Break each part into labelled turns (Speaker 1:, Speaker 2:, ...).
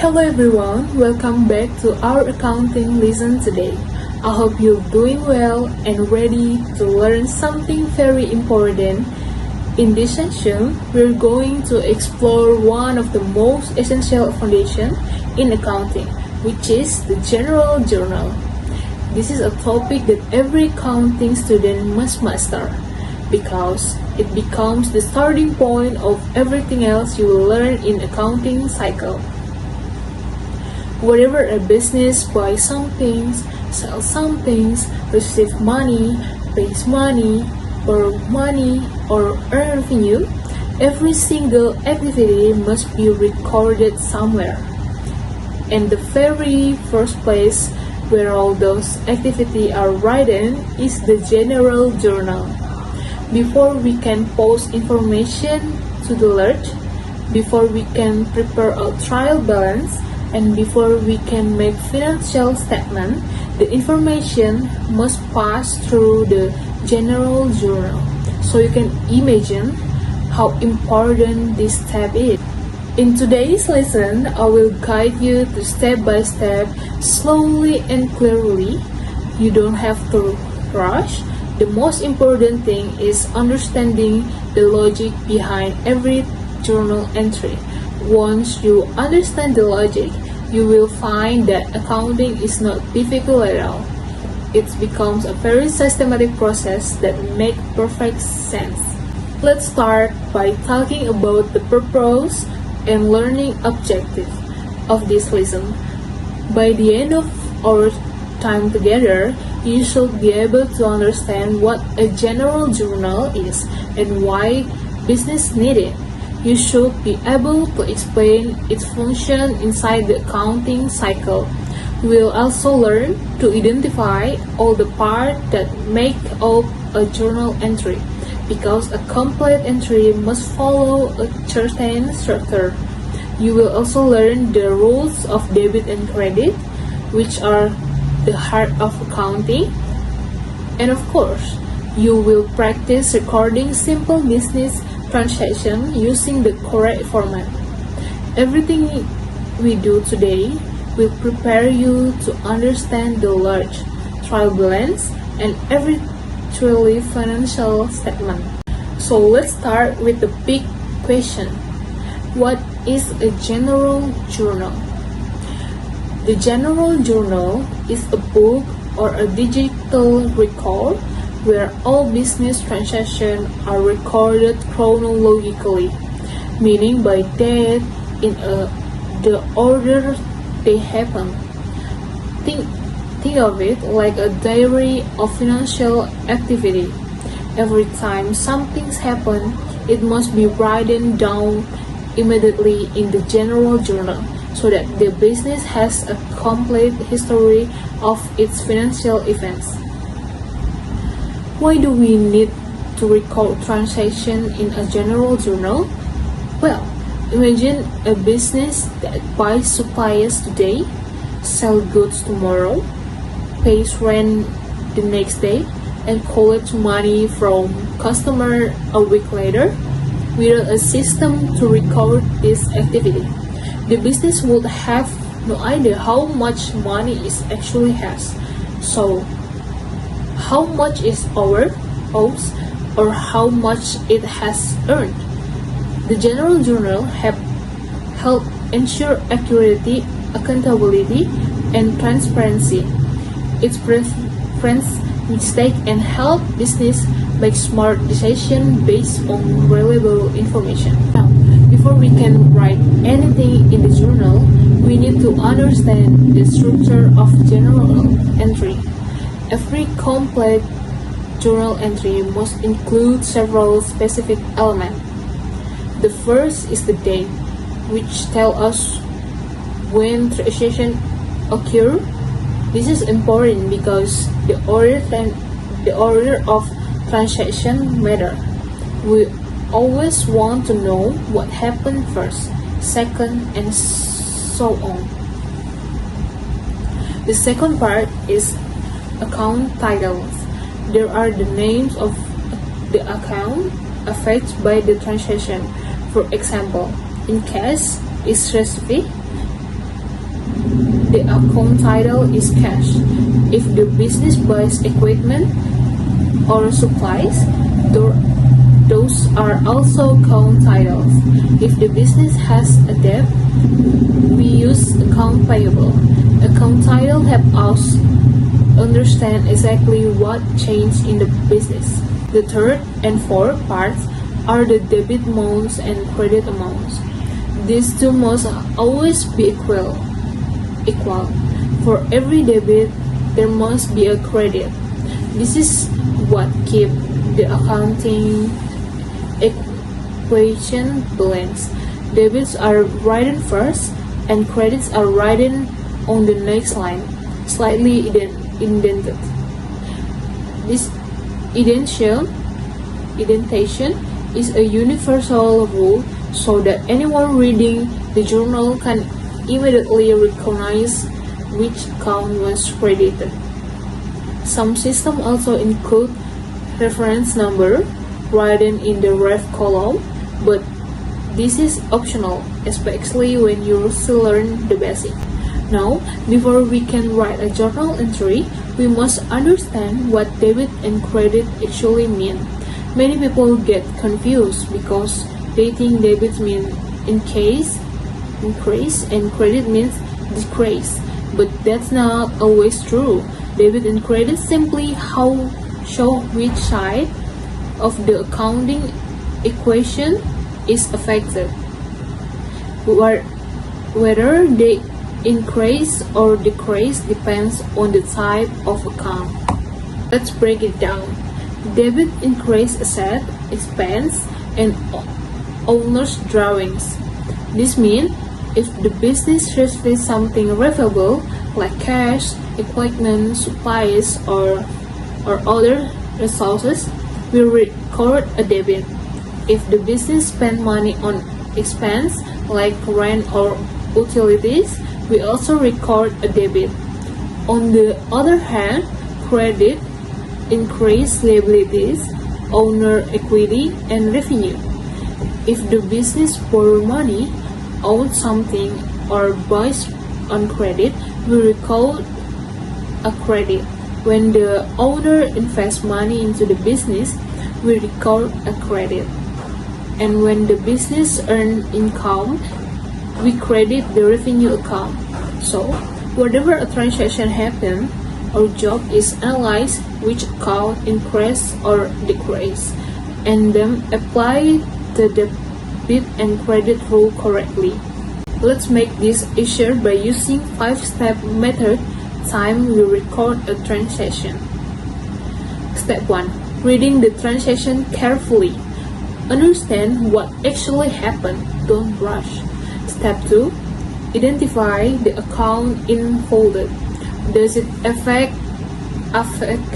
Speaker 1: Hello everyone, welcome back to our accounting lesson today. I hope you're doing well and ready to learn something very important. In this session, we're going to explore one of the most essential foundations in accounting, which is the general journal. This is a topic that every accounting student must master because it becomes the starting point of everything else you will learn in accounting cycle. Whenever a business buys some things, sells some things, receives money, pays money, borrow money, or earn revenue, every single activity must be recorded somewhere. And the very first place where all those activities are written is the general journal. Before we can post information to the ledger, before we can prepare a trial balance, and before we can make financial statement, the information must pass through the general journal. So you can imagine how important this step is. In today's lesson, I will guide you to step by step, slowly and clearly. You don't have to rush. The most important thing is understanding the logic behind every journal entry. Once you understand the logic, you will find that accounting is not difficult at all. It becomes a very systematic process that makes perfect sense. Let's start by talking about the purpose and learning objective of this lesson. By the end of our time together, you should be able to understand what a general journal is and why business need it. You should be able to explain its function inside the accounting cycle. You will also learn to identify all the parts that make up a journal entry, because a complete entry must follow a certain structure. You will also learn the rules of debit and credit, which are the heart of accounting. And of course, you will practice recording simple business transaction using the correct format. Everything we do today will prepare you to understand the large trial balance and every truly financial statement. So let's start with the big question. What is a general journal? The general journal is a book or a digital record where all business transactions are recorded chronologically, meaning by date in the order they happen. Think of it like a diary of financial activity. Every time something happens, it must be written down immediately in the general journal so that the business has a complete history of its financial events. Why do we need to record transactions in a general journal? Well, imagine a business that buys supplies today, sells goods tomorrow, pays rent the next day, and collects money from customers a week later. Without a system to record this activity, the business would have no idea how much money it actually has. So, how much is owed or how much it has earned. The general journal help ensure accuracy, accountability, and transparency. It prevents mistakes and help business make smart decisions based on reliable information. Now, before we can write anything in the journal, we need to understand the structure of general entry. Every complete journal entry must include several specific elements. The first is the date, which tells us when transaction occur. This is important because the order of transaction matter. We always want to know what happened first, second, and so on. The second part is account titles. There are the names of the account affected by the transaction. For example, in cash is receipt, the account title is cash. If the business buys equipment or supplies, those are also account titles. If the business has a debt, we use account payable. Account title help us understand exactly what changed in the business. The third and fourth parts are the debit amounts and credit amounts. These two must always be equal. For every debit, there must be a credit. This is what keeps the accounting equation balanced. Debits are written first, and credits are written on the next line, slightly indented. This indentation is a universal rule so that anyone reading the journal can immediately recognize which account was credited. Some systems also include reference number written in the ref column, but this is optional, especially when you still learn the basic. Now, before we can write a journal entry, we must understand what debit and credit actually mean. Many people get confused because they think debit means increase and credit means decrease, but that's not always true. Debit and credit simply show which side of the accounting equation is affected. Whether they increase or decrease depends on the type of account. Let's break it down. Debit increase asset, expense, and owner's drawings. This means if the business receives something refillable like cash, equipment, supplies, or other resources, we record a debit. If the business spends money on expense like rent or utilities, we also record a debit. On the other hand, credit increase liabilities, owner equity, and revenue. If the business borrows money, owns something, or buys on credit, we record a credit. When the owner invests money into the business, we record a credit. And when the business earns income, we credit the revenue account. So, whenever a transaction happens, our job is analyze which account increase or decrease, and then apply the debit and credit rule correctly. Let's make this easier by using 5-step method time we record a transaction. Step 1. Reading the transaction carefully. Understand what actually happened, don't rush. Step 2. Identify the account involved. Does it affect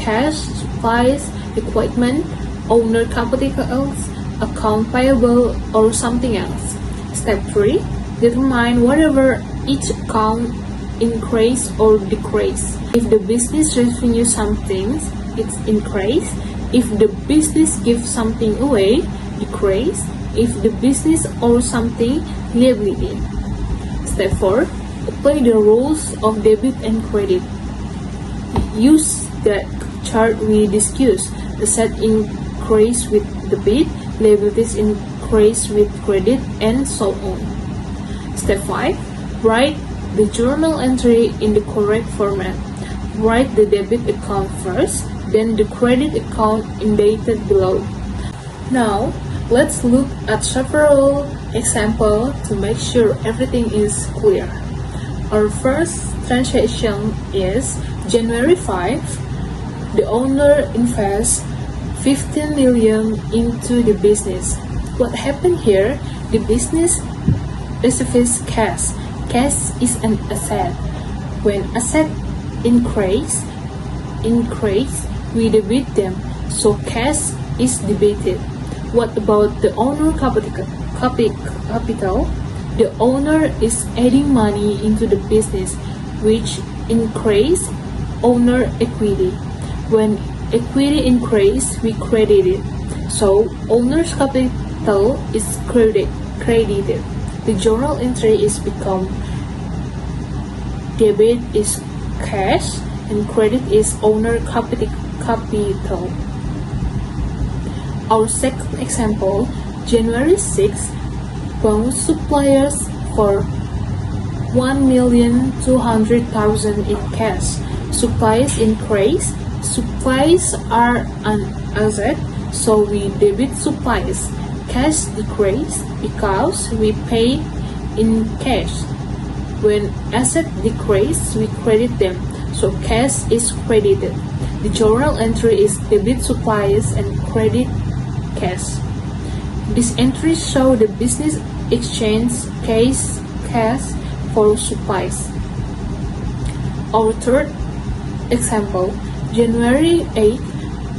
Speaker 1: cash, supplies, equipment, owner capitals, account payable, or something else? Step 3. Determine whether each account increase or decrease. If the business revenue something, it's increase. If the business gives something away, decrease. If the business owes something, liability. Step 4. Apply the rules of debit and credit. Use the chart we discussed. Asset increase with debit, liabilities increase with credit, and so on. Step 5. Write the journal entry in the correct format. Write the debit account first, then the credit account indented below. Now, let's look at several examples to make sure everything is clear. Our first transaction is January 5. The owner invests 15 million into the business. What happened here? The business receives cash. Cash is an asset. When asset increase, we debit them, so cash is debited. What about the owner capital? The owner is adding money into the business, which increase owner equity. When equity increase, we credit it. So owner's capital is credited. The journal entry is become Debit is cash and credit is owner capital. Our second example, January 6, bond suppliers for 1,200,000 in cash. Supplies increase. Supplies are an asset, so we debit supplies. Cash decrease because we pay in cash. When asset decrease, we credit them, so cash is credited. The journal entry is debit supplies and credit cash. These entries show the business exchange cash for supplies. Our third example, January 8,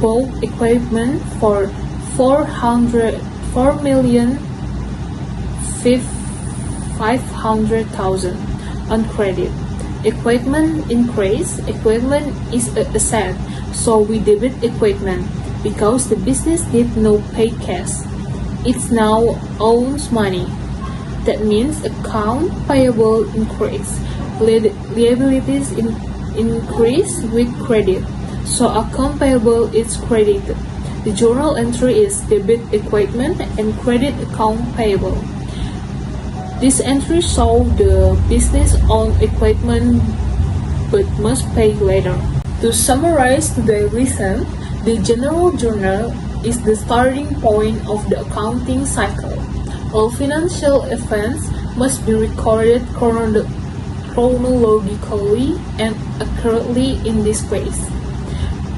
Speaker 1: bought equipment for 4,500,000 on credit. Equipment increase. Equipment is a asset, so we debit equipment because the business did not pay cash. It now owns money. That means account payable increase. Liabilities increase with credit, so account payable is credited. The journal entry is debit equipment and credit account payable. This entry show the business own equipment but must pay later. To summarize today's lesson, the general journal is the starting point of the accounting cycle. All financial events must be recorded chronologically and accurately in this place.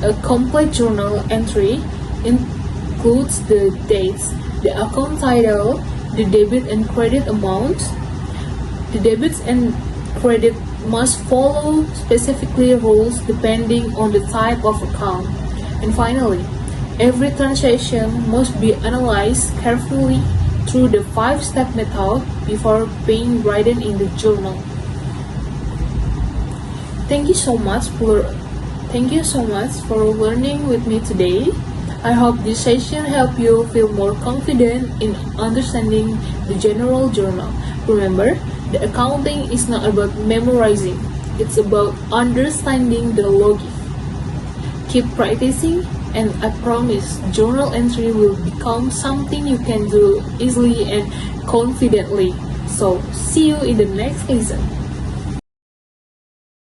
Speaker 1: A complete journal entry includes the dates, the account title, the debit and credit amounts. The debits and credit must follow specifically rules depending on the type of account. And finally, every transaction must be analyzed carefully through the 5-step method before being written in the journal. Thank you so much for learning with me today. I hope this session helped you feel more confident in understanding the general journal. Remember, the accounting is not about memorizing, it's about understanding the logic. Keep practicing, and I promise journal entry will become something you can do easily and confidently. So, see you in the next lesson.